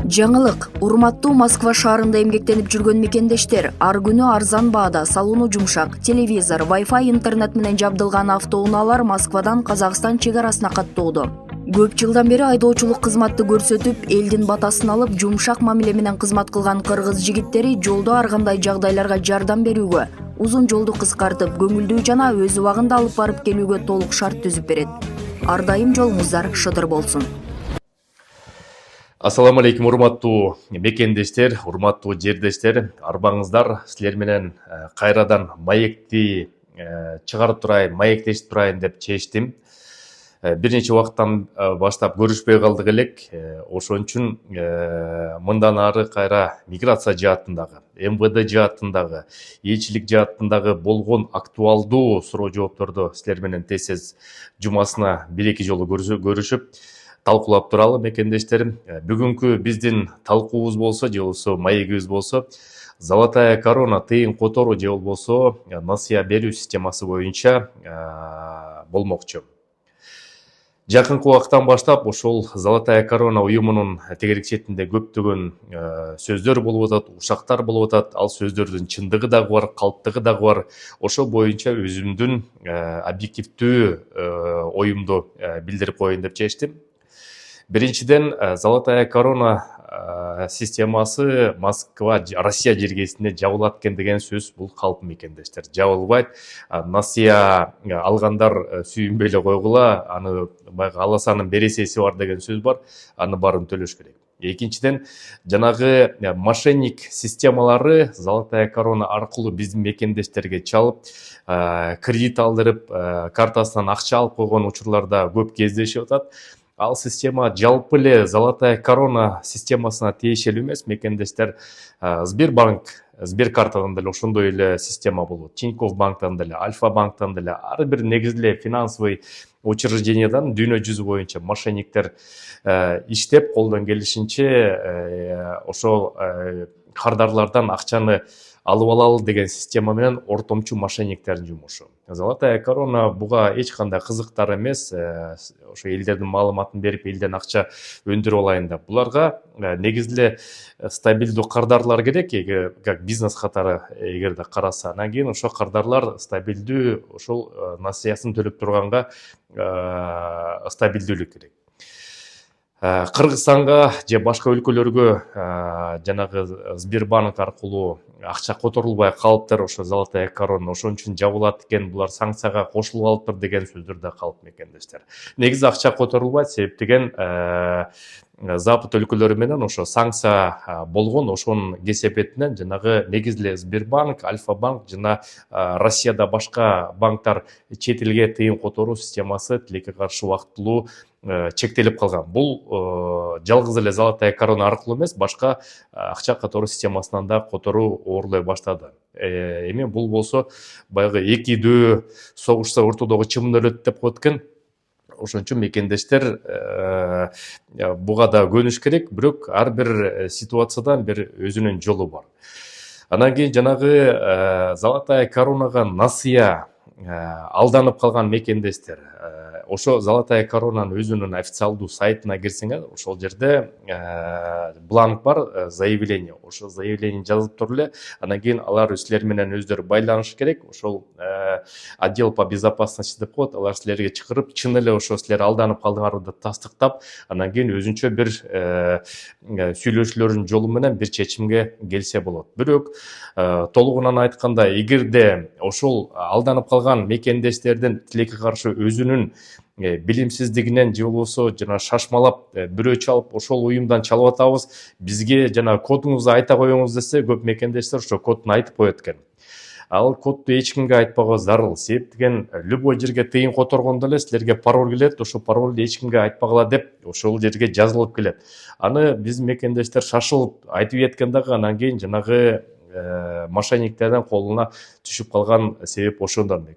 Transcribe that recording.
Жаңылык, урматтуу Москва шаарында эмгектенип жүргөн мекендештер, ар күнү арзан баада, салууну жумшак, телевизор, Wi-Fi интернет менен жабдылган автоунаалар Москвадан Казакстан чек арасына каттоодо. Көп жылдан бери айдоочулук кызматты көрсөтүп, элдин батасын алып, жумшак мамиле менен кызмат кылган кыргыз жигиттери жолдо ар кандай жагдайларга жардам берүүгө, узун жолду кыскартып, көңүлдүү жана өз убагында алып барып келүүгө толук шарт түзүп берет. Ар дайым жолуңуздар шыдыр болсун. Ассаламу алейкум, урматтуу мекендештер, урматтуу жердештер, арбаңыздар силер менен кайрадан маекти чыгарып турайын, маектешип турайын деп чечтим. Бир нече убакыттан баштап көрүшпөй калдык элек. Ошон үчүн мындан ары кайра миграция жаатындагы, МВД жаатындагы, элчилик жаатындагы болгон актуалдуу суроо жоопторду силер менен тез жумасына 1-2 жолу көрүшүп талкуулап туралы мекендештерим. Бүгүнкү биздин талкуубуз болсо, же болбосо маегибиз болсо, Золотая корона тыйын которуу же болбосо насыя берүү системасы боюнча болмокчу. Жакынкы убакыттан баштап ошол Золотая корона уюмунун тегерек четинде көптөгөн сөздөр болуп атат, ушактар болуп атат. Ал сөздөрдүн чындыгы дагы бар, калптыгы дагы бар. Ошол боюнча өзүмдүн объективдүү оюмду билдирип коеюн деп чечтим. Биринчиден, Золотая корона системасы Москва, Россия жергесинде жабылат экен деген сөз бул калп мекендештер. Жабылбайт. Насыя алгандар сүйүнбөй эле койгула, аны баягы аласанын бересеси бар деген сөз бар. Аны баарын төлөш керек. Экинчиден, жанагы мошенник системалары Золотая корона аркылуу биздин мекендештерге чалып, кредит алдырып, картасынан акча алып койгон учурларда көп кездешип атат. Ал система жалпы эле Золотая корона системасына тиешелүү эмес, мекендештер. Сбербанк, Сберкартадан деле ошондой эле система болот. Тинькофф банктан деле, Альфа банктан деле, ар бир негизги финансовый учреждениядан дүйнө жүзү боюнча мошенниктер иштеп, колдон келишинче ошол кардарлардан акчаны алып алалы деген система менен ортомчу мошенниктердин жумушу. Золотая корона буга эч кандай кызыктар эмес, ошо элдердин маалыматын берип, элден акча өндүрүп алайын деп. Буларга негизги стабилдүү кардарлар керек, как бизнес катары эгерде караса. Анан кийин ошо кардарлар стабилдүү, ошол насыясын төлөп турганга стабилдүүлүк керек. Кыргызстанга же башка өлкөлөргө жанагы Сбербанк аркылуу акча которулбай калыптыр, ошо Золотая корона ошон үчүн жабылат экен, булар санкцияга кошулуп алыптыр деген сөздөр да калп мекендештер. Негизи акча которулбайт, себеп деген Запад өлкөлөрү менен ошо санкция болгон, ошонун кесепетинен жанагы негизги Сбербанк, Альфа банк жана Россияда башка банктар чет элге тыйын которуу системасы тилекке каршы убактылуу чектелип калган. Бул жалгыз эле Золотая корона аркылуу эмес, башка акча которуу системасынан да которуу оорлой баштады. Эми бул болсо баягы экидүү согушса ортодогу чымын өлөт деп коет экен. Ошон үчүн мекендештер буга да көнүш керек, бирок ар бир ситуациядан бир өзүнүн жолу бар. Анан кийин жанагы Золотая коронага насыя алданып калган мекендештер, ошо Золотая коронанын өзүнүн официалдуу сайтына кирсеңер, ошол жерде бланк бар, заявление. Ошол заявление жазып туруп эле, анан кийин алар силер менен өздөрү байланышы керек. Ошол отдел по безопасности деп коет, алар силерге чакырып, чын эле ошо силер алданып калдыңарбы деп тастыктап, анан кийин өзүнчө бир сүйлөшүүлөрдүн жолу менен бир чечимге келсе болот. Бирок толугунан айтканда, эгерде ошол алданып калган мекендештердин тилекке каршы өзүнүн билимсиздигинен же болбосо жана шашмалап бирөө чалып, ошол уюмдан чалып атабыз, бизге жана кодуңузду айта коюңуз десе, көп мекендештер ошо кодун айтып коет экен. Ал кодду эч кимге айтпагы зарыл. Себеп деген любой жерге тыйын которгондо эле силерге пароль келет, ошо паролду эч кимге айтпагыла деп ошол жерге жазылып келет. Аны биз мекендештер шашылып айтып кеткен дагы, анан кийин жанагы мошенниктердин колуна түшүп калган себеп ошондон экен.